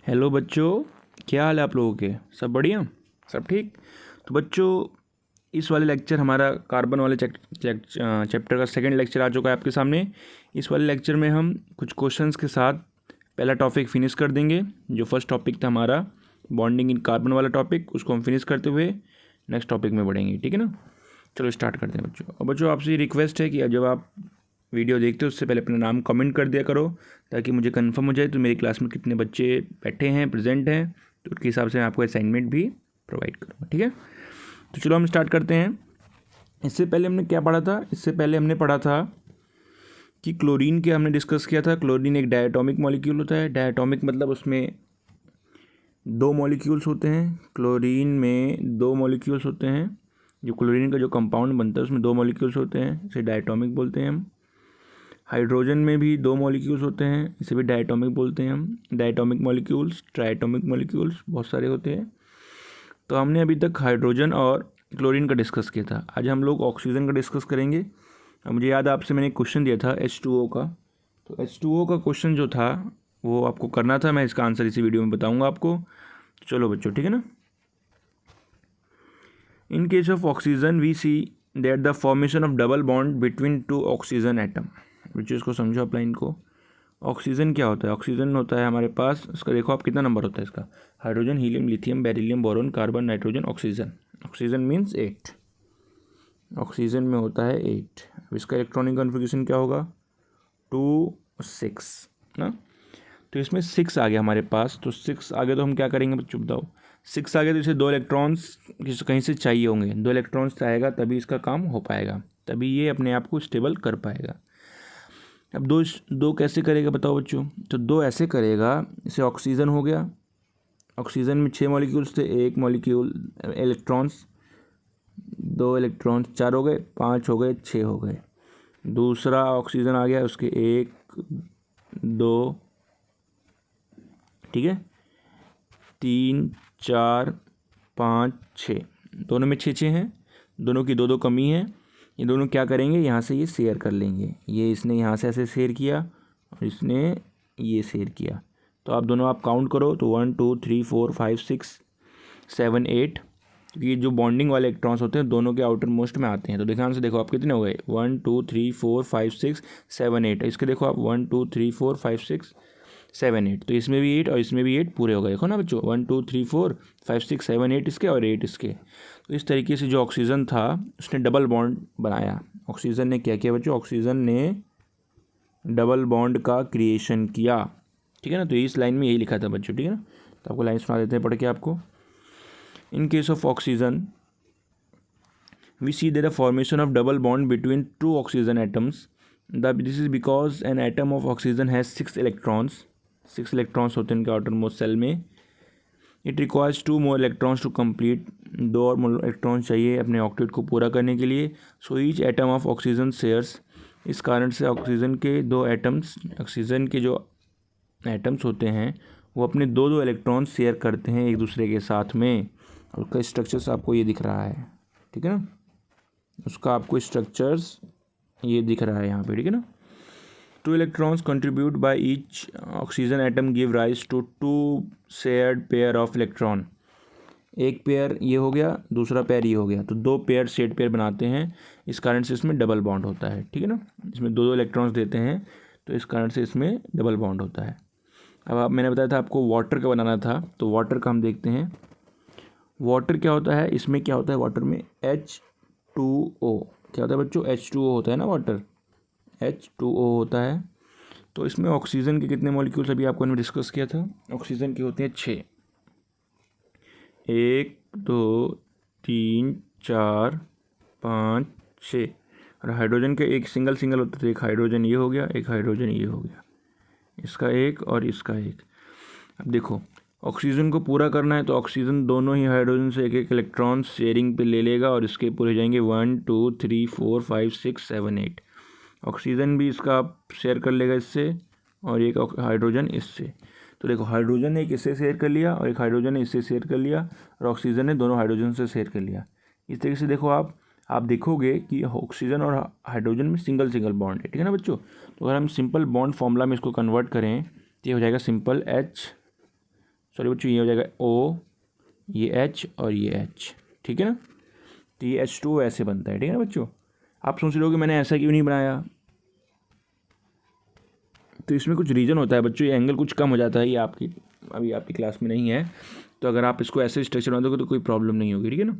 Hello बच्चों, क्या हाल है आप लोगों के? सब बढ़िया, सब ठीक। तो बच्चों, इस वाले लेक्चर हमारा कार्बन वाले चैप्टर का सेकंड लेक्चर आ चुका है आपके सामने। इस वाले लेक्चर में हम कुछ क्वेश्चंस के साथ पहला टॉपिक फिनिश कर देंगे। जो फर्स्ट टॉपिक था हमारा बॉन्डिंग इन कार्बन वाला टॉपिक, उसको हम फिनिश करते हुए नेक्स्ट टॉपिक में बढ़ेंगे, ठीक है ना। चलो स्टार्ट करते हैं बच्चों। और बच्चों आपसे रिक्वेस्ट है कि जब आप वीडियो देखते हो उससे पहले अपना नाम कमेंट कर दिया करो, ताकि मुझे कंफर्म हो जाए तो मेरी क्लास में कितने बच्चे बैठे हैं, प्रेजेंट हैं, तो उसके हिसाब से मैं आपको असाइनमेंट भी प्रोवाइड करूँगा, ठीक है। तो चलो हम स्टार्ट करते हैं। इससे पहले हमने क्या पढ़ा था? इससे पहले हमने पढ़ा था कि क्लोरीन के हमने डिस्कस किया था। क्लोरीन एक डायटोमिक मॉलिक्यूल होता है। डायटोमिक मतलब उसमें दो मॉलिक्यूल्स होते हैं। क्लोरीन में दो मॉलिक्यूल्स होते हैं। जो क्लोरीन का जो कंपाउंड बनता है उसमें दो मॉलिक्यूल्स होते हैं, इसे डायटोमिक बोलते हैं हम। हाइड्रोजन में भी दो मॉलिक्यूल्स होते हैं, इसे भी डायटोमिक बोलते हैं हम। डायटोमिक मॉलिक्यूल्स, ट्राइटोमिक मॉलिक्यूल्स बहुत सारे होते हैं। तो हमने अभी तक हाइड्रोजन और क्लोरीन का डिस्कस किया था। आज हम लोग ऑक्सीजन का डिस्कस करेंगे। अब मुझे याद है आपसे मैंने एक क्वेश्चन दिया था H2O का। तो H2O का क्वेश्चन जो था वो आपको करना था। मैं इसका आंसर इसी वीडियो में बताऊँगा आपको। चलो बच्चों, ठीक है ना। In case of oxygen we see that the formation of double bond between two oxygen atom. बच्चों इसको समझो आप लाइन को। ऑक्सीजन क्या होता है? ऑक्सीजन होता है हमारे पास, इसका देखो आप कितना नंबर होता है इसका। Hydrogen, helium, lithium, beryllium, boron, carbon, nitrogen, oxygen. Oxygen means 8। Oxygen में होता है 8। अब इसका इलेक्ट्रॉनिक कन्फिग्रेशन क्या होगा? 2 6 ना। तो इसमें 6 आ गया हमारे पास। तो 6 आ गया तो हम क्या करेंगे बच्चों बताओ? 6 आ गया तो इसे दो इलेक्ट्रॉन्स कहीं से चाहिए होंगे। दो इलेक्ट्रॉन्स आएगा तभी इसका काम हो पाएगा, तभी ये अपने आप को स्टेबल कर पाएगा। अब दो कैसे करेगा बताओ बच्चों? तो दो ऐसे करेगा, इसे ऑक्सीजन हो गया। ऑक्सीजन में 6 मॉलिक्यूल्स थे, एक मॉलिक्यूल इलेक्ट्रॉन्स, दो इलेक्ट्रॉन्स 4 हो गए, 5 हो गए, 6 हो गए। दूसरा ऑक्सीजन आ गया, उसके 1 2, ठीक है, 3 4 5 6, दोनों में 6 हैं। दोनों की दो कमी है। ये दोनों क्या करेंगे, यहाँ से ये शेयर कर लेंगे। ये इसने यहाँ से ऐसे शेयर किया और इसने ये शेयर किया। तो आप दोनों आप काउंट करो तो 1 2 3 4 5 6 7 8। ये जो बॉन्डिंग वाले इलेक्ट्रॉन्स होते हैं दोनों के आउटर मोस्ट में आते हैं। तो ध्यान से देखो आप कितने हो गए, 1 2 3 4 5 6 7 8। इसके देखो आप 1 2 3 4 5 6 7 8। तो इसमें भी 8 और इसमें भी 8 पूरे हो गए। देखो ना बच्चों, 1 2 3 4 5 6 7 8 इसके और 8 इसके। तो इस तरीके से जो ऑक्सीजन था उसने डबल बॉन्ड बनाया। ऑक्सीजन ने क्या किया बच्चों? ऑक्सीजन ने डबल बॉन्ड का क्रिएशन किया, ठीक है ना। तो इस लाइन में यही लिखा था बच्चों, ठीक है ना। तो आपको लाइन सुना देते हैं पढ़ के आपको। इन case of oxygen we see that the formation of double bond between two oxygen atoms. This is because an atom of oxygen has 6 electrons. 6 electrons होते हैं इनके outermost cell में. It requires 2 more electrons to complete. 2 और electrons चाहिए अपने octet को पूरा करने के लिए. So each atom of oxygen shares. इस कारण से ऑक्सीजन के दो एटम्स, ऑक्सीजन के जो एटम्स होते हैं वो अपने दो इलेक्ट्रॉन्स शेयर करते हैं एक दूसरे के साथ में। और उसका स्ट्रक्चर्स आपको ये दिख रहा है, ठीक है ना। उसका आपको स्ट्रक्चर्स ये दिख रहा है यहाँ पे, ठीक है ना। 2 electrons contribute by each oxygen atom give rise to 2 shared pair of electron. एक पेयर ये हो गया, दूसरा पेयर ये हो गया, तो 2 पेयर शेड पेयर बनाते हैं। इस कारण से इसमें डबल बॉन्ड होता है, ठीक है ना। इसमें दो इलेक्ट्रॉन्स देते हैं तो इस कारण से इसमें डबल बॉन्ड होता है। अब मैंने बताया था आपको वाटर का बनाना था, तो वाटर का हम देखते हैं। वाटर क्या होता है? इसमें क्या होता है वाटर में? H2O। क्या होता है बच्चों? H2O होता है ना वाटर, H2O होता है। तो इसमें ऑक्सीजन के कितने मॉलिक्यूल्स अभी आपको हमने डिस्कस किया था? ऑक्सीजन के होते हैं 6, 1 2 3 4 5 6। और हाइड्रोजन के एक सिंगल होता था। एक हाइड्रोजन ये हो गया, एक हाइड्रोजन ये हो गया, इसका एक और इसका एक। अब देखो ऑक्सीजन को पूरा करना है तो ऑक्सीजन दोनों ही हाइड्रोजन से एक एक इलेक्ट्रॉन शेयरिंग पे ले लेगा और इसके पूरे जाएंगे 1 2 3 4 5 6 7 8। ऑक्सीजन भी इसका शेयर कर लेगा इससे और एक हाइड्रोजन इससे। तो देखो हाइड्रोजन ने एक इससे शेयर कर लिया और एक हाइड्रोजन ने इससे शेयर कर लिया और ऑक्सीजन ने दोनों हाइड्रोजन से शेयर कर लिया। इस तरीके से देखो आप देखोगे कि ऑक्सीजन और हाइड्रोजन में सिंगल बॉन्ड है, ठीक है ना बच्चों। तो अगर हम सिंपल बॉन्ड फॉर्मूला में इसको कन्वर्ट करें तो ये हो जाएगा सिंपल सॉरी बच्चों, ये हो जाएगा O, ये H और ये H, ठीक है ना। तो ये H2O ऐसे बनता है, ठीक है ना बच्चों। आप सोच रहे हो कि मैंने ऐसा क्यों नहीं बनाया, तो इसमें कुछ रीज़न होता है बच्चों। ये एंगल कुछ कम हो जाता है, ये अभी आपकी क्लास में नहीं है, तो अगर आप इसको ऐसे स्ट्रक्चर बना दोगे तो कोई प्रॉब्लम नहीं होगी, ठीक है ना।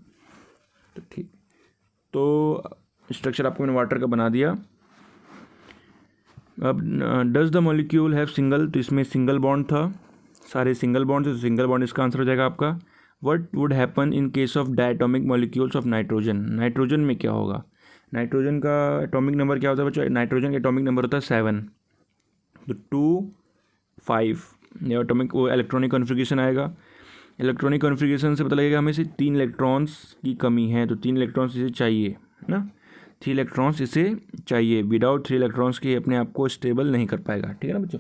तो ठीक, तो स्ट्रक्चर आपको मैंने वाटर का बना दिया। अब does the molecule have single, तो इसमें सिंगल बॉन्ड था, सारे सिंगल बॉन्ड थे, तो सिंगल बॉन्ड इसका आंसर हो जाएगा आपका। What would happen in case of diatomic molecules of nitrogen, nitrogen में क्या होगा। नाइट्रोजन का एटॉमिक नंबर क्या होता है बच्चों, नाइट्रोजन का एटॉमिक नंबर होता है 7, तो 2 5 ये एटॉमिक वो इलेक्ट्रॉनिक कॉन्फ़िगरेशन आएगा। इलेक्ट्रॉनिक कॉन्फ़िगरेशन से पता लगेगा हमें से 3 इलेक्ट्रॉन्स की कमी है, तो 3 इलेक्ट्रॉन्स इसे चाहिए ना, 3 इलेक्ट्रॉन्स इसे चाहिए। विदाउट 3 इलेक्ट्रॉन्स के अपने आप को स्टेबल नहीं कर पाएगा, ठीक है ना बच्चों।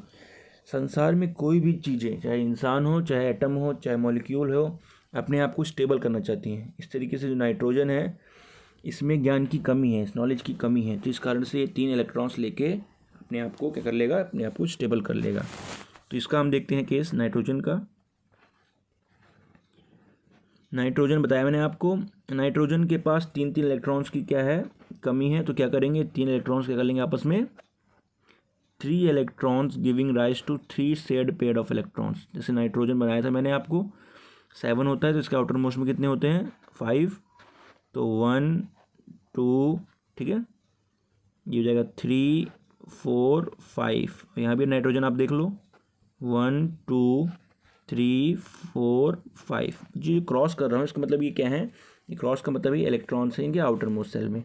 संसार में कोई भी चीज़ें, चाहे इंसान हो, चाहे एटम हो, चाहे मॉलिक्यूल हो, अपने आप को स्टेबल करना चाहती हैं। इस तरीके से जो नाइट्रोजन है, इसमें ज्ञान की कमी है, इस नॉलेज की कमी है, तो इस कारण से ये 3 इलेक्ट्रॉन्स लेके अपने आप को क्या कर लेगा, अपने आप को स्टेबल कर लेगा। तो इसका हम देखते हैं केस नाइट्रोजन का। नाइट्रोजन बताया मैंने आपको, नाइट्रोजन के पास 3 इलेक्ट्रॉन्स की क्या है, कमी है, तो क्या करेंगे, 3 इलेक्ट्रॉन्स क्या कर लेंगे आपस में, 3 electrons giving rise to 3 shared pair of electrons. जैसे नाइट्रोजन बनाया था मैंने आपको, 7 होता है, तो इसके आउटर मोस्ट में कितने होते हैं, 5, तो 1 2, ठीक है, ये हो जाएगा 3 4 5। यहाँ भी नाइट्रोजन आप देख लो, 1 2 3 4 5। जी क्रॉस कर रहा हूँ, इसका मतलब ये क्या है, ये क्रॉस का मतलब ये इलेक्ट्रॉन्स हैं इनके आउटर मोस्ट सेल में।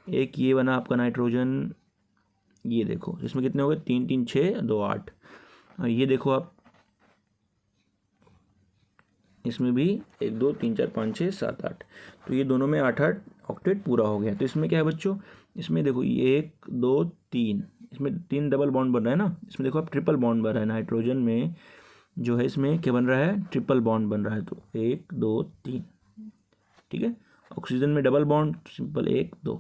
एक ये बना आपका नाइट्रोजन, ये देखो इसमें कितने हो गए, 3 3 6 2 8, और ये देखो आप इसमें भी 1 2 3 4 5 6 7 8, तो ये दोनों में 8 8 ऑक्टेट पूरा हो गया। तो इसमें क्या है बच्चों, इसमें देखो ये 1 2 3, इसमें 3 डबल बॉन्ड बन रहा है ना, इसमें देखो आप ट्रिपल बॉन्ड बन रहा है, नाइट्रोजन में जो है इसमें क्या बन रहा है, ट्रिपल बॉन्ड बन रहा है, तो 1 2 3, ठीक है। ऑक्सीजन में डबल बॉन्ड, सिंपल 1 2।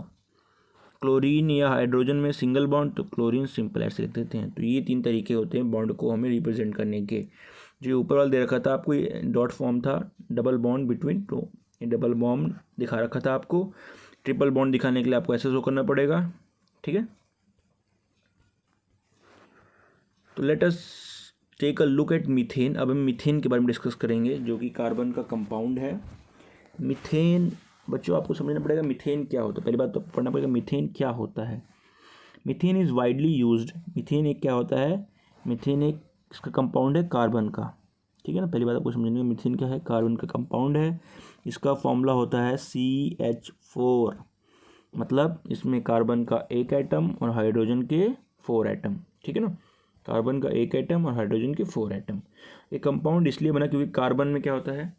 क्लोरीन या हाइड्रोजन में सिंगल बॉन्ड, तो क्लोरीन सिंपल ऐसे लिख देते हैं। तो ये 3 तरीके होते हैं बॉन्ड को हमें रिप्रेजेंट करने के। जो ऊपर वाला दे रखा था आपको, ये डॉट फॉर्म था, डबल बॉन्ड बिटवीन 2, ये डबल बॉन्ड दिखा रखा था आपको। ट्रिपल बॉन्ड दिखाने के लिए आपको ऐसे शो करना पड़ेगा, ठीक है। तो let us take a look at methane. अब हम मीथेन के बारे में डिस्कस करेंगे, जो कि कार्बन का कंपाउंड है। मीथेन बच्चों आपको समझना पड़ेगा मीथेन क्या होता है, पहली बात तो पढ़ना पड़ेगा मीथेन क्या होता है। Methane is widely used, methane एक क्या होता है, मीथेन एक इसका कंपाउंड है कार्बन का, ठीक है ना। पहली बात आपको समझनी है मीथेन क्या है, कार्बन का कंपाउंड है। इसका फॉर्मूला होता है CH4, मतलब इसमें कार्बन का एक एटम और हाइड्रोजन के 4 एटम, ठीक है ना। कार्बन का एक एटम और हाइड्रोजन के 4 एटम। ये कंपाउंड इसलिए बना क्योंकि कार्बन में क्या होता है,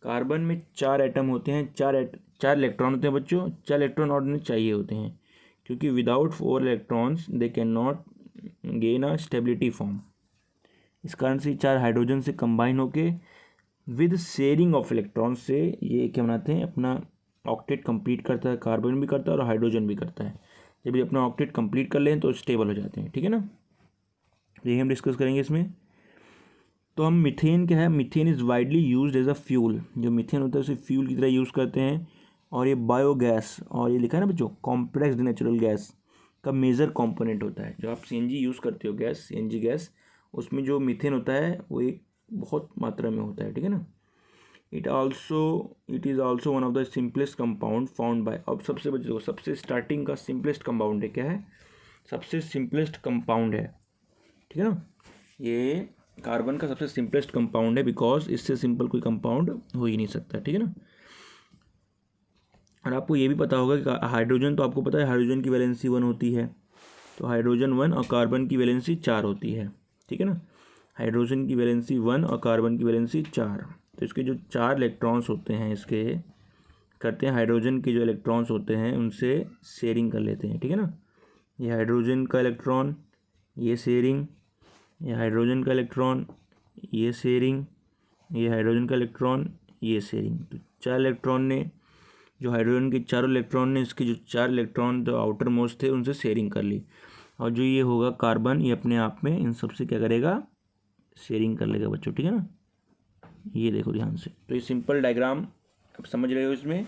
कार्बन में 4 एटम होते हैं, 4 इलेक्ट्रॉन होते हैं बच्चों, 4 इलेक्ट्रॉन और उन्हें चाहिए होते हैं, क्योंकि without 4 electrons they can not gain a stability form. इस कारण से 4 हाइड्रोजन से कंबाइन होके विद शेयरिंग ऑफ इलेक्ट्रॉन से ये क्या बनाते हैं, अपना ऑक्टेट कंप्लीट करता है, कार्बन भी करता है और हाइड्रोजन भी करता है। जब ये अपना ऑक्टेट कंप्लीट कर लें तो स्टेबल हो जाते हैं, ठीक है ना। यही हम डिस्कस करेंगे इसमें। तो हम मीथेन क्या है, methane is widely used as a fuel. जो मीथेन होता है उसे फ्यूल की तरह यूज़ करते हैं, और ये बायोगैस, और ये लिखा है ना बच्चों कॉम्प्लेक्स नेचुरल गैस का मेजर कंपोनेंट होता है। जो आप CNG यूज़ करते हो गैस, CNG गैस, उसमें जो मीथेन होता है वो एक बहुत मात्रा में होता है, ठीक है ना। It is also one of the simplest compound found by. अब सबसे बच्चों सबसे स्टार्टिंग का सिंपलेस्ट कंपाउंड है, क्या है, सबसे सिंपलेस्ट कंपाउंड है, ठीक है ना। ये कार्बन का सबसे सिंपलेस्ट कंपाउंड है, बिकॉज इससे सिंपल कोई कंपाउंड हो ही नहीं सकता, ठीक है ना। और आपको ये भी पता होगा कि हाइड्रोजन, तो आपको पता है हाइड्रोजन की वैलेंसी 1 होती है, तो हाइड्रोजन 1 और कार्बन की वैलेंसी 4 होती है, ठीक है ना। हाइड्रोजन की वैलेंसी 1 और कार्बन की वैलेंसी 4, तो इसके जो 4 इलेक्ट्रॉन्स होते हैं, इसके करते हैं हाइड्रोजन के जो इलेक्ट्रॉन्स होते हैं उनसे शेयरिंग कर लेते हैं, ठीक है ना। ये हाइड्रोजन का इलेक्ट्रॉन, ये शेयरिंग, ये हाइड्रोजन का इलेक्ट्रॉन, ये शेयरिंग, ये हाइड्रोजन का इलेक्ट्रॉन, ये शेयरिंग। तो 4 इलेक्ट्रॉन ने, जो हाइड्रोजन के 4 इलेक्ट्रॉन ने इसके जो 4 इलेक्ट्रॉन जो आउटर मोस्ट थे उनसे शेयरिंग कर ली, और जो ये होगा कार्बन, ये अपने आप में इन सब से क्या करेगा, शेयरिंग कर लेगा बच्चों, ठीक है ना। ये देखो ध्यान से। तो ये सिंपल डायग्राम आप समझ रहे हो, इसमें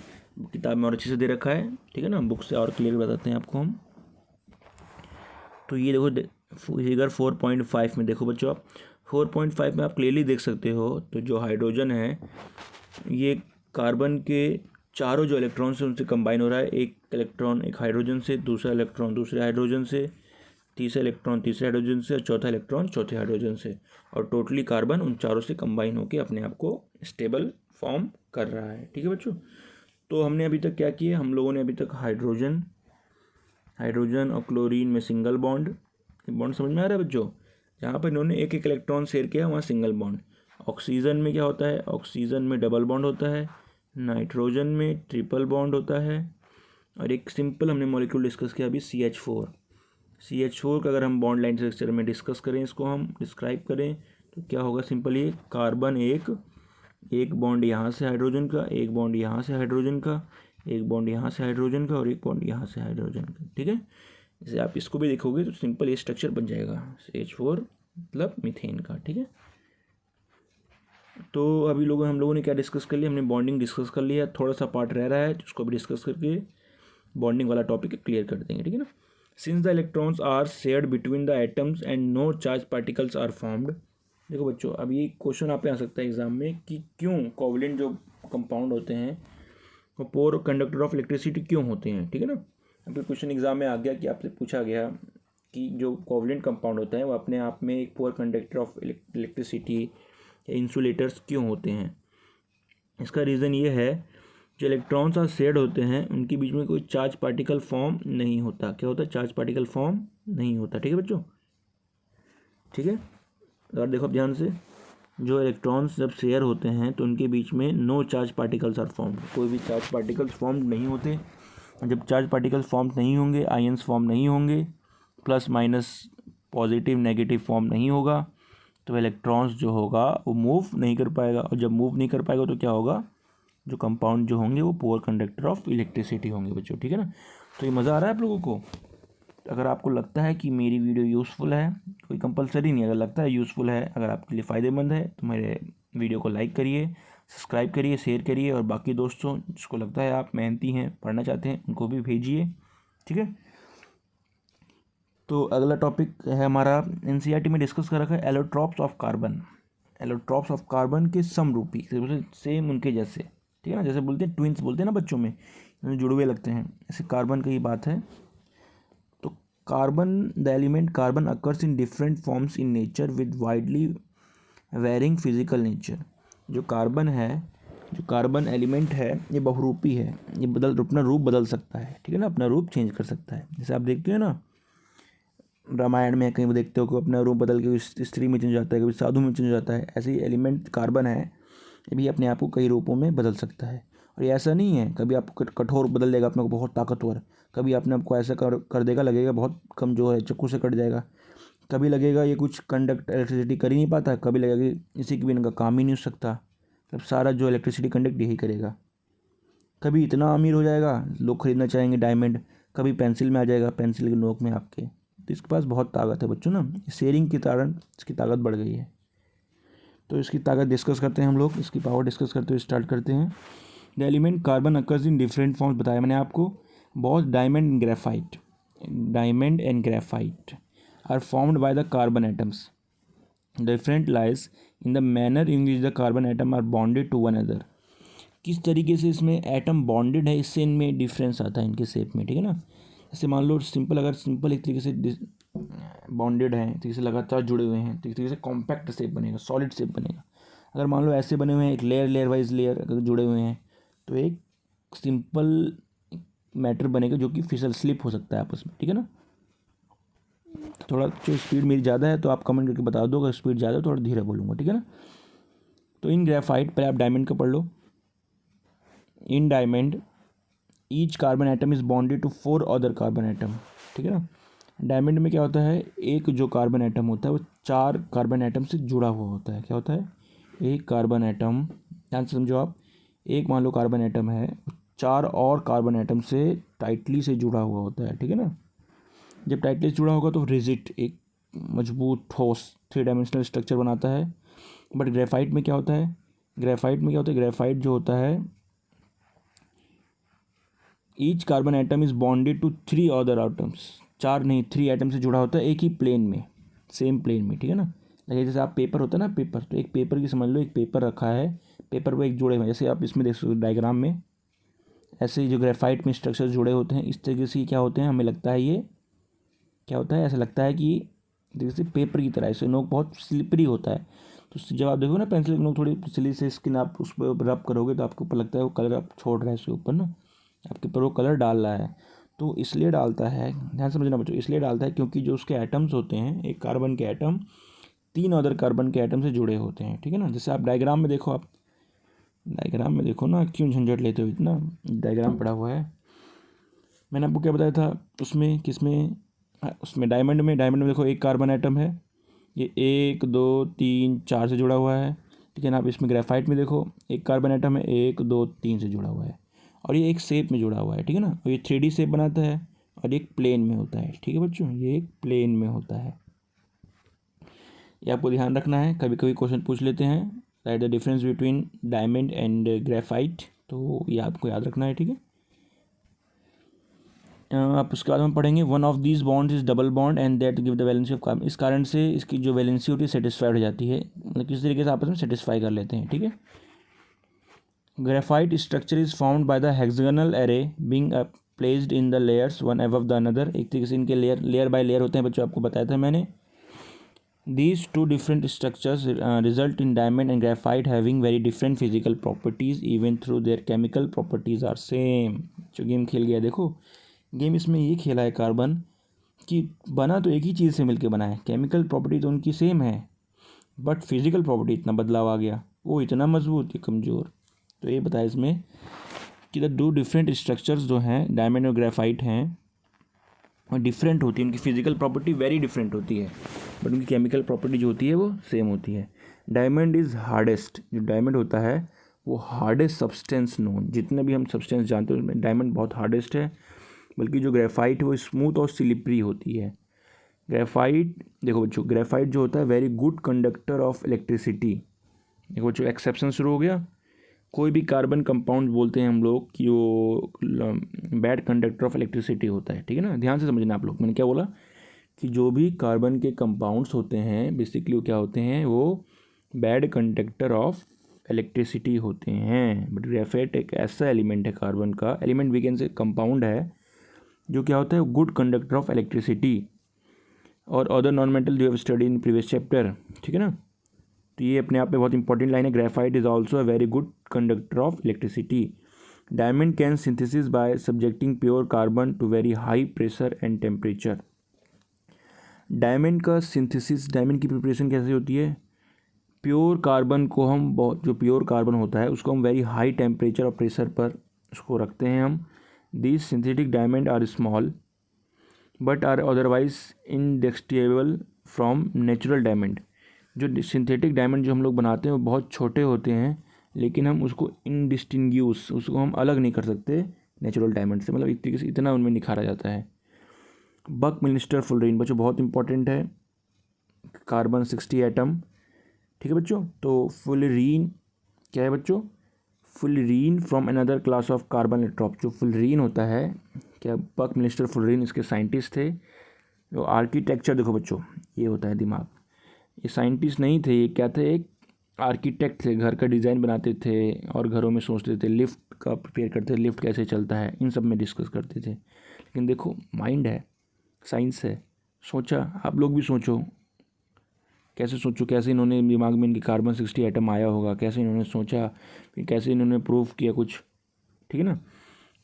किताब में और अच्छे से दे रखा है, ठीक है ना। बुक से और क्लियर बताते हैं आपको हम। तो ये देखो फिगर 4.5 में देखो बच्चों, आप 4.5 में आप क्लियरली देख सकते हो। तो जो हाइड्रोजन है ये कार्बन के चारों जो इलेक्ट्रॉन्स हैं उनसे कंबाइन हो रहा है। एक इलेक्ट्रॉन एक हाइड्रोजन से, दूसरा इलेक्ट्रॉन दूसरे हाइड्रोजन से, तीसरा इलेक्ट्रॉन तीसरे हाइड्रोजन से और चौथा इलेक्ट्रॉन चौथे हाइड्रोजन से। और टोटली कार्बन उन चारों से कंबाइन होकर अपने आप को स्टेबल फॉर्म कर रहा है, ठीक है बच्चों। तो हमने अभी तक क्या किया, हम लोगों ने अभी तक हाइड्रोजन और क्लोरीन में सिंगल बॉन्ड समझ में आ रहा है बच्चों। जहाँ पर इन्होंने एक एक इलेक्ट्रॉन शेयर किया वहाँ सिंगल बॉन्ड। ऑक्सीजन में क्या होता है, ऑक्सीजन में डबल बॉन्ड होता है, नाइट्रोजन में ट्रिपल बॉन्ड होता है। और एक सिंपल हमने मॉलिक्यूल डिस्कस किया अभी CH4 का अगर हम बॉन्ड लाइन स्ट्रक्चर में डिस्कस करें, इसको हम डिस्क्राइब करें तो क्या होगा, सिंपल ये कार्बन एक बॉन्ड यहाँ से हाइड्रोजन का, एक बॉन्ड यहाँ से हाइड्रोजन का, एक बॉन्ड यहाँ से हाइड्रोजन का और एक बॉन्ड यहाँ से हाइड्रोजन का, ठीक है। जैसे आप इसको भी देखोगे तो सिंपल ये स्ट्रक्चर बन जाएगा CH4 मतलब मीथेन का, ठीक है। तो अभी हम लोगों ने क्या डिस्कस कर लिया, हमने बॉन्डिंग डिस्कस कर लिया। थोड़ा सा पार्ट रह रहा है जिसको भी डिस्कस करके बॉन्डिंग वाला टॉपिक क्लियर कर देंगे, ठीक है ना। Since the electrons are shared between the atoms and no charge particles are formed. देखो बच्चों, अब ये क्वेश्चन आप पे आ सकता है एग्जाम में कि क्यों कोवलेंट जो कंपाउंड होते हैं वो पोर कंडक्टर ऑफ इलेक्ट्रिसिटी क्यों होते हैं, ठीक है ना। अभी क्वेश्चन एग्जाम में आ गया कि आपसे पूछा गया कि जो कोवलेंट कंपाउंड होता है वो अपने आप में एक पोर कंडक्टर ऑफ इलेक्ट्रिसिटी या इंसुलेटर्स क्यों होते हैं। इसका रीज़न ये है, जो इलेक्ट्रॉन्स और शेयर्ड होते हैं उनके बीच में कोई चार्ज पार्टिकल फॉर्म नहीं होता। क्या होता है, चार्ज पार्टिकल फॉर्म नहीं होता, ठीक है बच्चों, ठीक है। और देखो अब ध्यान से, जो इलेक्ट्रॉन्स जब शेयर होते हैं तो उनके बीच में no charge particles are formed, कोई भी चार्ज पार्टिकल्स फॉर्म नहीं होते। जब चार्ज पार्टिकल्स फॉर्म नहीं होंगे, आयंस फॉर्म नहीं होंगे, plus minus positive negative form नहीं होगा, तो इलेक्ट्रॉन्स जो होगा वो मूव नहीं कर पाएगा। और जब मूव नहीं कर पाएगा तो क्या होगा, जो कंपाउंड जो होंगे वो पोर कंडक्टर ऑफ इलेक्ट्रिसिटी होंगे बच्चों, ठीक है ना। तो ये मज़ा आ रहा है आप लोगों को। अगर आपको लगता है कि मेरी वीडियो यूज़फुल है, कोई कंपलसरी नहीं, अगर लगता है यूज़फुल है, अगर आपके लिए फ़ायदेमंद है तो मेरे वीडियो को लाइक करिए, सब्सक्राइब करिए, शेयर करिए और बाकी दोस्तों जिसको लगता है आप मेहनती हैं, पढ़ना चाहते हैं, उनको भी भेजिए, ठीक है। तो अगला टॉपिक है हमारा NCERT में डिस्कस कर रखा है एलोट्रॉप्स ऑफ कार्बन के समरूपी, सेम उनके जैसे, ठीक है ना। जैसे बोलते हैं ट्विंस बोलते हैं ना बच्चों में, जुड़े हुए लगते हैं, ऐसे कार्बन की ही बात है। तो the element carbon occurs in different forms in nature with widely varying physical nature. जो कार्बन एलिमेंट है ये बहुरूपी है, ये अपना रूप बदल सकता है, ठीक है ना, अपना रूप चेंज कर सकता है। जैसे आप देखते हो ना रामायण में, कहीं देखते हो कि अपना रूप बदल के स्त्री में चेंज हो जाता है, कभी साधु में चेंज हो जाता है। ऐसे ही एलिमेंट कार्बन है, ये भी अपने आप को कई रूपों में बदल सकता है। और ये ऐसा नहीं है कभी आपको कठोर बदल देगा अपने को बहुत ताकतवर, कभी अपने आपको ऐसा कर देगा, लगेगा बहुत कमजोर है, चाकू से कट जाएगा। कभी लगेगा ये कुछ कंडक्ट इलेक्ट्रिसिटी कर ही नहीं पाता, कभी लगेगा कि इसी के बिना का काम ही नहीं हो सकता, तब सारा जो इलेक्ट्रिसिटी कंडक्ट यही करेगा। कभी इतना अमीर हो जाएगा लोग खरीदना चाहेंगे डायमंड, कभी पेंसिल में आ जाएगा, पेंसिल की नोक में आपके। तो इसके पास बहुत ताकत है बच्चों ना, शेयरिंग के कारण इसकी ताकत बढ़ गई है। तो इसकी ताकत डिस्कस करते हैं हम लोग, इसकी पावर डिस्कस करते हुए स्टार्ट करते हैं। The element carbon occurs in different forms, बताया मैंने आपको। बहुत diamond and graphite are formed by the carbon atoms. Different lies in the manner in which the carbon atom are bonded to one other. किस तरीके से इसमें atom bonded है, इससे इनमें डिफरेंस आता है इनके शेप में, ठीक है ना। जैसे मान लो अगर सिंपल एक तरीके से बॉन्डेड हैं, एक तरीके से लगातार जुड़े हुए हैं, तो एक तरीके से कॉम्पैक्ट शेप बनेगा, सॉलिड शेप बनेगा। अगर मान लो ऐसे बने हुए हैं, एक लेयर वाइज लेयर अगर जुड़े हुए हैं, तो एक सिंपल मैटर बनेगा जो कि फिसल स्लिप हो सकता है आपस में, ठीक है ना। थोड़ा जो स्पीड मेरी ज़्यादा है तो आप कमेंट करके बता दो, अगर स्पीड ज़्यादा है थोड़ा धीरे बोलूँगा, ठीक है ना। तो इन ग्रेफाइट, पहले आप डायमंड का पढ़ लो। In diamond each carbon atom is bonded to 4 other carbon atom, ठीक है ना। डायमंड में क्या होता है, एक जो कार्बन एटम होता है वो 4 कार्बन एटम से जुड़ा हुआ होता है। क्या होता है, एक कार्बन एटम, ध्यान से समझो आप, एक मान लो कार्बन एटम है, 4 और कार्बन एटम से टाइटली से जुड़ा हुआ होता है, ठीक है ना। जब टाइटली से जुड़ा होगा तो रिजिड, एक मजबूत ठोस 3 डायमेंशनल स्ट्रक्चर बनाता है। बट ग्रेफाइट में क्या होता है, ग्रेफाइट में क्या होता है, ग्रेफाइट जो होता है, each carbon atom is bonded to 3 other atoms, 4 नहीं 3 एटम से जुड़ा होता है एक ही प्लेन में, सेम प्लेन में, ठीक है ना। जैसे आप पेपर होता है ना, पेपर, तो एक पेपर की समझ लो, एक पेपर रखा है, पेपर को एक जुड़े हुए, जैसे आप इसमें देख सकते हो डायग्राम में, ऐसे ही जो ग्रेफाइट में स्ट्रक्चर जुड़े होते हैं इस तरीके से क्या होते हैं, हमें लगता है ये क्या होता है, ऐसा लगता है कि जैसे पेपर की तरह, इससे नोक बहुत स्लिपरी होता है। तो जब आप देखो ना पेंसिल की नोक थोड़ी सिली से स्किन आप उस पर रब करोगे तो आपको ऊपर लगता है वो कलर आप छोड़ रहा है इसके ऊपर ना, आपके ऊपर वो कलर डाल रहा है। तो इसलिए डालता है, ध्यान समझना बच्चों, इसलिए डालता है क्योंकि जो उसके एटम्स होते हैं, एक कार्बन के एटम 3 अदर कार्बन के एटम से जुड़े होते हैं, ठीक है ना। जैसे आप डायग्राम में देखो, आप डायग्राम में देखो ना, क्यों झंझट लेते हो इतना, डायग्राम पड़ा हुआ है, मैंने आपको क्या बताया था उसमें, किसमें, उसमें डायमंड में देखो एक कार्बन एटम है, ये 1 2 3 4 से जुड़ा हुआ है, ठीक है ना। आप इसमें ग्रेफाइट में देखो एक कार्बन एटम है 1 2 3 से जुड़ा हुआ है, और ये एक शेप में जुड़ा हुआ है, ठीक है ना। और ये 3D शेप बनाता है और एक प्लेन में होता है, ठीक है बच्चों, ये एक प्लेन में होता है, ये आपको ध्यान रखना है। कभी कभी क्वेश्चन पूछ लेते हैं, right the difference between diamond and graphite, तो ये आपको याद रखना है, ठीक है। आप उसके बाद हम पढ़ेंगे one of these bonds is double bond and that give the valency of carbon, इस कारण से इसकी जो वैलेंसी होती है सेटिस्फाइड हो जाती है, मतलब किस तरीके से आपस में सेटिस्फाई कर लेते हैं, ठीक है। Graphite structure is found by the hexagonal array being placed in the layers one above the another, एक तरीके से इनके लेयर बाय लेयर होते हैं बच्चों, आपको बताया था मैंने। These two different structures result in diamond and graphite having very different physical properties even through their chemical properties are same। जो गेम खेल गया, देखो गेम इसमें ये खेला है कार्बन कि बना तो एक ही चीज़ से मिलके बना है, केमिकल प्रॉपर्टी तो उनकी सेम है, बट फिजिकल प्रॉपर्टी इतना बदलाव आ गया, वो इतना मजबूत ये कमज़ोर। तो ये बताया इसमें कि द दो डिफरेंट स्ट्रक्चर्स जो हैं डायमंड और ग्रेफाइट हैं और डिफरेंट होती है, उनकी फिजिकल प्रॉपर्टी वेरी डिफरेंट होती है, बट उनकी केमिकल प्रॉपर्टी जो होती है वो सेम होती है। डायमंड इज़ हार्डेस्ट, जो डायमंड होता है वो हार्डेस्ट सब्सटेंस नोन, जितने भी हम सब्सटेंस जानते हैं उसमें डायमंड बहुत हार्डेस्ट है, बल्कि जो ग्रेफाइट है वो स्मूथ और स्लिपरी होती है। ग्रेफाइट देखो बच्चों, ग्रेफाइट जो होता है very good conductor of electricity. देखो बच्चों एक्सेप्शन शुरू हो गया, कोई भी कार्बन कंपाउंड बोलते हैं हम लोग कि वो बैड कंडक्टर ऑफ इलेक्ट्रिसिटी होता है, ठीक है ना। ध्यान से समझना आप लोग, मैंने क्या बोला कि जो भी कार्बन के कंपाउंड्स होते हैं बेसिकली वो क्या होते हैं, वो बैड कंडक्टर ऑफ इलेक्ट्रिसिटी होते हैं। बट ग्रेफाइट एक ऐसा एलिमेंट है, कार्बन का element we can say compound है, जो क्या होता है गुड कंडक्टर ऑफ इलेक्ट्रिसिटी और अदर नॉन मेटल जो have study in previous chapter, ठीक है ना। तो ये अपने आप में बहुत इंपॉर्टेंट लाइन है, graphite is also a very good conductor of electricity. Diamond can synthesis by subjecting pure carbon to very high pressure and temperature. Diamond का सिंथेसिस, डायमंड की प्रिपरेशन कैसे होती है, प्योर कार्बन को हम बहुत, जो प्योर कार्बन होता है उसको हम वेरी हाई टेम्परेचर और प्रेशर पर उसको रखते हैं हम। These synthetic diamond are small but are otherwise indistinguishable from natural diamond. जो सिंथेटिक डायमंड जो हम लोग बनाते हैं वो बहुत छोटे होते हैं, लेकिन हम उसको इनडिस्टिंग्यूश, उसको हम अलग नहीं कर सकते नेचुरल डायमंड से, मतलब एक तरीके से इतना उनमें निखारा जाता है। बकमिंस्टर फुलरीन बच्चों बहुत इंपॉर्टेंट है, कार्बन 60 एटम, ठीक है बच्चों। तो फुलरीन क्या है बच्चों, fullerene from another class of carbon allotrope, जो फुलरीन होता है, क्या बकमिंस्टर फुलरीन इसके साइंटिस्ट थे। जो आर्किटेक्चर देखो बच्चों, ये होता है दिमाग, ये साइंटिस्ट नहीं थे, ये क्या थे, एक आर्किटेक्ट थे, घर का डिज़ाइन बनाते थे और घरों में सोचते थे, लिफ्ट का प्रिपेयर करते थे, लिफ्ट कैसे चलता है इन सब में डिस्कस करते थे। लेकिन देखो माइंड है, साइंस है, सोचा, आप लोग भी सोचो, कैसे सोचो, कैसे इन्होंने दिमाग में इनकी कार्बन 60 एटम आया होगा, कैसे इन्होंने सोचा, फिर कैसे इन्होंने प्रूव किया कुछ, ठीक है ना।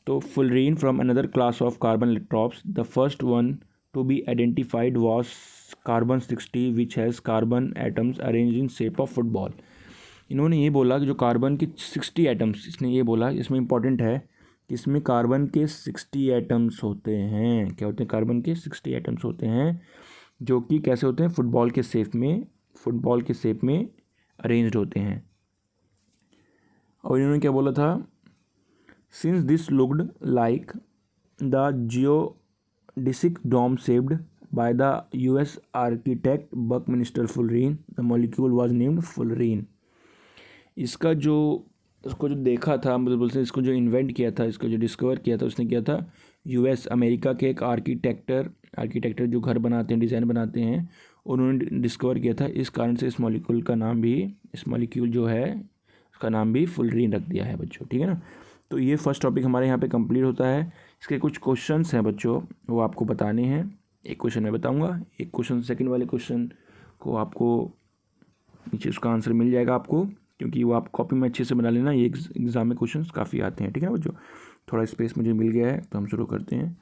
तो fullerene from another class of carbon allotropes, the first one to be identified was carbon 60 which has carbon atoms arrange in shape of football. इन्होंने ये बोला कि जो कार्बन के 60 एटम्स, इसने ये बोला, इसमें इंपॉर्टेंट है कि इसमें कार्बन के 60 एटम्स होते हैं, क्या होते हैं, कार्बन के 60 एटम्स होते हैं, जो कि कैसे होते हैं, फुटबॉल के शेप में अरेंज्ड होते हैं। और इन्होंने क्या बोला था, since this looked like the geodesic dome shaped by the US architect Buckminster Fullerene, the molecule was named fullerene। इसका जो इसको जो देखा था, मतलब बोलते हैं इसको जो इन्वेंट किया था, इसको जो डिस्कवर किया था, उसने किया था यूएस अमेरिका के एक आर्किटेक्टर जो घर बनाते हैं, डिज़ाइन बनाते हैं, उन्होंने डिस्कवर किया था। इस कारण से इस मॉलिक्यूल का नाम भी, इस मॉलिक्यूल जो है उसका नाम भी फुलरीन रख दिया है बच्चों, ठीक है ना। तो ये फर्स्ट टॉपिक हमारे यहाँ पे कंप्लीट होता है। इसके कुछ क्वेश्चंस हैं बच्चों, वो आपको बताने हैं। एक क्वेश्चन मैं बताऊँगा, एक क्वेश्चन सेकंड वाले क्वेश्चन को आपको नीचे उसका आंसर मिल जाएगा आपको, क्योंकि वो आप कॉपी में अच्छे से बना लेना। ये एग्ज़ाम में क्वेश्चंस काफ़ी आते हैं, ठीक है बच्चों। थोड़ा स्पेस मुझे मिल गया है तो हम शुरू करते हैं।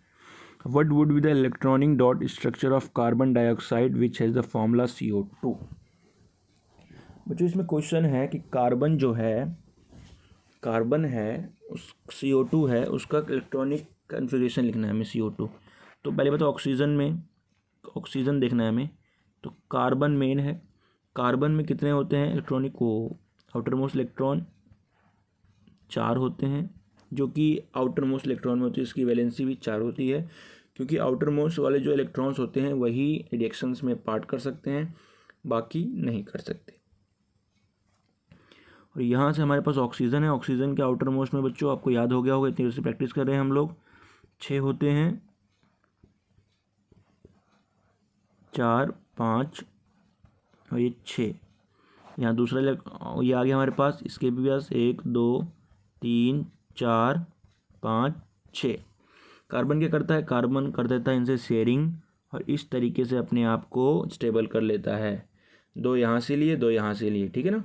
What would be the electronic dot structure of carbon dioxide which has the formula CO2। बच्चों इसमें क्वेश्चन है कि कार्बन जो है, कार्बन है उस CO2 है, उसका इलेक्ट्रॉनिक कन्फिग्रेशन लिखना है हमें CO2। तो पहले बताओ ऑक्सीजन में, ऑक्सीजन देखना है हमें। तो कार्बन मेन है, कार्बन में कितने होते हैं इलेक्ट्रॉनिक, को आउटर मोस्ट इलेक्ट्रॉन 4 होते हैं, जो कि आउटर मोस्ट इलेक्ट्रॉन में होती है, इसकी वैलेंसी भी 4 होती है, क्योंकि आउटर मोस्ट वाले जो इलेक्ट्रॉन्स होते हैं वही रिएक्शंस में पार्ट कर सकते हैं, बाकी नहीं कर सकते। और यहाँ से हमारे पास ऑक्सीजन है, ऑक्सीजन के आउटर मोस्ट में बच्चों आपको याद हो गया होगा, इतनी देर से प्रैक्टिस कर रहे हैं हम लोग, 6 होते हैं, 4 5 और ये 6। यहाँ दूसरा ये आ गया हमारे पास, इसके भी पास 1 2 3 4 5 6। कार्बन क्या करता है, कार्बन कर देता है इनसे शेयरिंग, और इस तरीके से अपने आप को स्टेबल कर लेता है। 2 यहाँ से लिए, 2 यहाँ से लिए, ठीक है ना।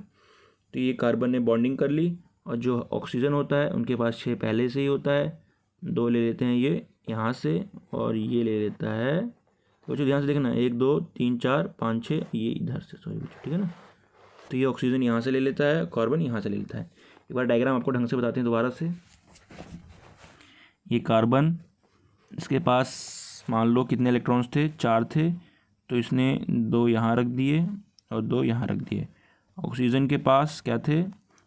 तो ये कार्बन ने बॉन्डिंग कर ली, और जो ऑक्सीजन होता है उनके पास 6 पहले से ही होता है, 2 ले लेते हैं ये यहाँ से, और ये ले लेता है, तो जो ध्यान से देखना 1 2 3 4 5 6, ये इधर से, सॉरी बच्चों, ठीक है ना। तो ये ऑक्सीजन यहाँ से ले लेता है, कार्बन यहाँ से ले लेता है। एक बार डायग्राम आपको ढंग से बताते हैं दोबारा से। ये कार्बन, इसके पास मान लो कितने इलेक्ट्रॉन्स थे, 4 थे, तो इसने 2 यहाँ रख दिए और 2 यहाँ रख दिए। ऑक्सीजन के पास क्या थे,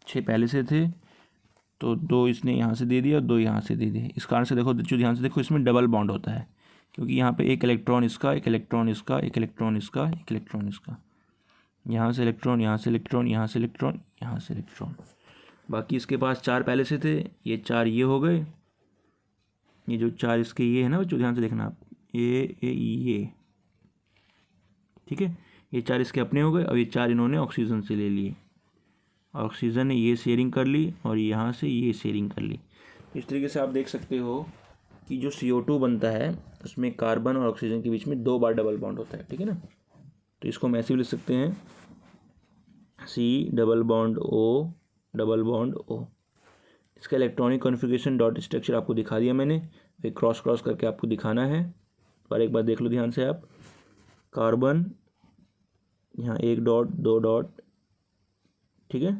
6 पहले से थे, तो 2 इसने यहाँ से दे दिया और 2 यहाँ से दे दिए। इस कारण से देखो बच्चों, ध्यान से देखो, इसमें डबल बॉन्ड होता है, क्योंकि यहाँ पे एक इलेक्ट्रॉन इसका, एक इलेक्ट्रॉन इसका, एक इलेक्ट्रॉन इसका, एक इलेक्ट्रॉन इसका, यहाँ से इलेक्ट्रॉन, यहाँ से इलेक्ट्रॉन, यहाँ से इलेक्ट्रॉन, यहाँ से इलेक्ट्रॉन। बाकी इसके पास 4 पहले से थे, ये 4 ये हो गए, ये जो 4 इसके ये है ना बच्चों, ध्यान से देखना आप, ये ठीक है, ये 4 इसके अपने हो गए, और ये 4 इन्होंने ऑक्सीजन से ले लिए। ऑक्सीजन ने ये शेयरिंग कर ली और यहाँ से ये शेयरिंग कर ली। इस तरीके से आप देख सकते हो कि जो CO2 बनता है उसमें कार्बन और ऑक्सीजन के बीच में 2 बार डबल बॉन्ड होता है, ठीक है ना। तो इसको हम ऐसे भी लिख सकते हैं, C double bond O double bond O। इसका इलेक्ट्रॉनिक कॉन्फ़िगरेशन डॉट स्ट्रक्चर आपको दिखा दिया मैंने, फिर क्रॉस करके आपको दिखाना है। पर एक बार देख लो ध्यान से आप, कार्बन यहाँ 1 डॉट 2 डॉट, ठीक है,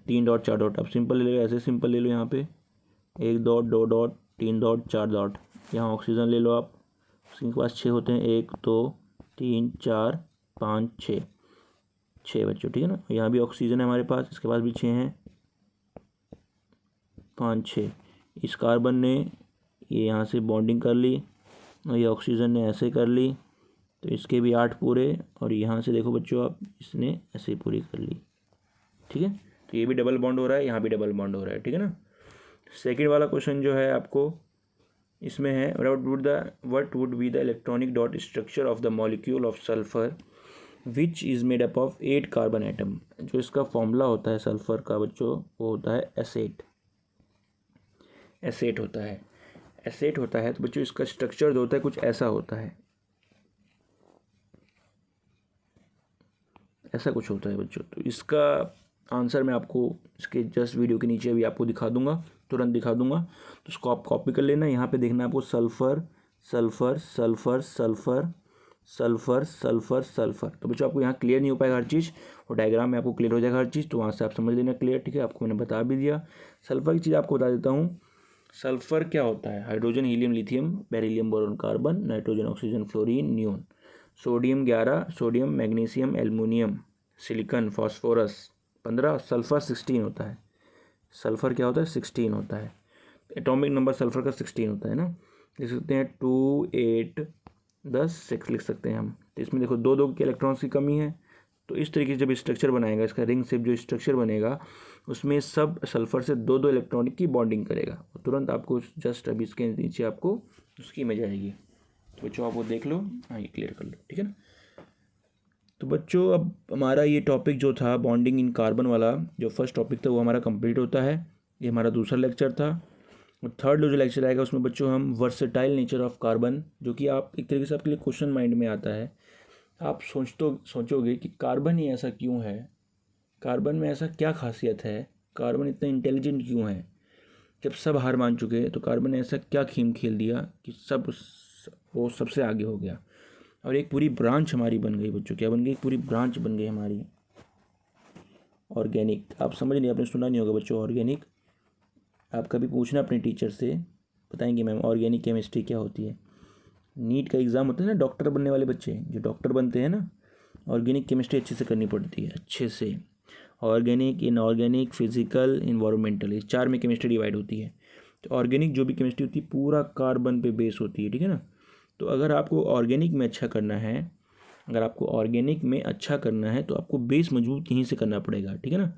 3 डॉट 4 डॉट, आप सिंपल ले लो, ऐसे सिंपल ले लो, यहाँ पे 1 डॉट 2 डॉट 3 डॉट 4 डॉट। यहाँ ऑक्सीजन ले लो आप, उसके पास 6 होते हैं, 1 2 3 4 5 6 बच्चों, ठीक है ना। यहाँ भी ऑक्सीजन है हमारे पास, इसके पास भी 6 हैं, 5 6। इस कार्बन ने ये यहाँ से बॉन्डिंग कर ली और ये ऑक्सीजन ने ऐसे कर ली, तो इसके भी 8 पूरे, और यहाँ से देखो बच्चों आप, इसने ऐसे पूरी कर ली, ठीक है। तो ये भी डबल बॉन्ड हो रहा है, यहाँ भी डबल बॉन्ड हो रहा है, ठीक है ना। सेकंड वाला क्वेश्चन जो है आपको इसमें है, what would be the electronic dot structure of the molecule of sulphur which is made up of 8 carbon atom. जो इसका फॉर्मूला होता है सल्फर का बच्चों, वो होता है एसेट होता है, एसेट होता है। तो बच्चों इसका स्ट्रक्चर जो होता है कुछ ऐसा होता है, ऐसा कुछ होता है बच्चों। तो इसका आंसर मैं आपको इसके जस्ट वीडियो के नीचे अभी आपको दिखा दूंगा, तुरंत दिखा दूंगा। तो उसको आप कॉपी कर लेना। यहाँ पे देखना आपको sulphur sulphur sulphur sulphur sulphur sulphur sulphur. तो बच्चों आपको यहाँ क्लियर नहीं हो पाएगा हर चीज़, और डायग्राम में आपको क्लियर हो जाएगा हर चीज़, तो वहाँ से आप समझ लेना क्लियर, ठीक है। आपको मैंने बता भी दिया। सल्फ़र की चीज़ आपको बता देता हूँ। सल्फ़र क्या होता है, hydrogen helium lithium beryllium boron carbon nitrogen oxygen fluorine neon, sodium 11, sodium magnesium aluminium silicon phosphorus 15, sulphur 16 होता है। सल्फ़र क्या होता है, 16 होता है। एटॉमिक नंबर सल्फ़र का 16 होता है ना, लिख सकते हैं 2 8 10 6 लिख सकते हैं हम। तो इसमें देखो 2 2 के इलेक्ट्रॉन्स की कमी है, तो इस तरीके से जब स्ट्रक्चर बनाएगा, इसका रिंग शेप जो स्ट्रक्चर बनेगा उसमें सब सल्फर से दो इलेक्ट्रॉनिक की बॉन्डिंग करेगा। और तुरंत आपको जस्ट अभी इसके नीचे आपको उसकी इमेज आएगी। तो बच्चों आप वो देख लो, हाँ ये क्लियर कर लो, ठीक है ना। तो बच्चों अब हमारा ये टॉपिक जो था बॉन्डिंग इन कार्बन वाला जो फर्स्ट टॉपिक था वो हमारा कंप्लीट होता है। ये हमारा दूसरा लेक्चर था। और थर्ड जो लेक्चर आएगा उसमें बच्चों हम वर्सेटाइल नेचर ऑफ कार्बन, जो कि आप एक तरीके से आपके लिए क्वेश्चन माइंड में आता है। आप सोचोगे कि कार्बन ही ऐसा क्यों है, कार्बन में ऐसा क्या खासियत है, कार्बन इतना इंटेलिजेंट क्यों है। जब सब हार मान चुके तो कार्बन ने ऐसा क्या खेल खेल दिया कि वो सबसे आगे हो गया और एक पूरी ब्रांच हमारी बन गई। बच्चों क्या बन गई, एक पूरी ब्रांच बन गई हमारी ऑर्गेनिक। आप समझ नहीं, आपने सुना नहीं होगा बच्चों ऑर्गेनिक। आप कभी पूछना अपने टीचर से, बताएंगे मैम ऑर्गेनिक केमिस्ट्री क्या होती है। नीट का एग्ज़ाम होता है ना, डॉक्टर बनने वाले बच्चे जो डॉक्टर बनते हैं ना, ऑर्गेनिक केमिस्ट्री अच्छे से करनी पड़ती है, अच्छे से। ऑर्गेनिक, इनऑर्गेनिक, फिजिकल, इन्वायरमेंटल, इस 4 में केमिस्ट्री डिवाइड होती है। तो ऑर्गेनिक जो भी केमिस्ट्री होती है पूरा कार्बन पे बेस होती है, ठीक है ना। तो अगर आपको ऑर्गेनिक में अच्छा करना है, अगर आपको ऑर्गेनिक में अच्छा करना है तो आपको बेस मजबूत यहीं से करना पड़ेगा, ठीक है ना।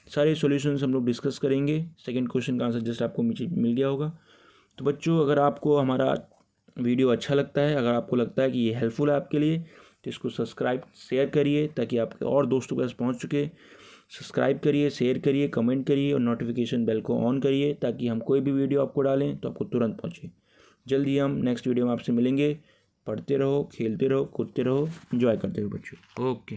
सारे सॉल्यूशंस हम लोग डिस्कस करेंगे। सेकंड क्वेश्चन का आंसर जस्ट आपको मिल गया होगा। तो बच्चों अगर आपको हमारा वीडियो अच्छा लगता है, अगर आपको लगता है कि ये हेल्पफुल है आपके लिए, तो इसको सब्सक्राइब शेयर करिए ताकि आपके और दोस्तों के पास पहुँच चुके। सब्सक्राइब करिए, शेयर करिए, कमेंट करिए और नोटिफिकेशन बेल को ऑन करिए ताकि हम कोई भी वीडियो आपको डालें तो आपको तुरंत पहुँचे। जल्दी हम नेक्स्ट वीडियो में आपसे मिलेंगे। पढ़ते रहो, खेलते रहो, कूदते रहो, एंजॉय करते रहो बच्चों। ओके।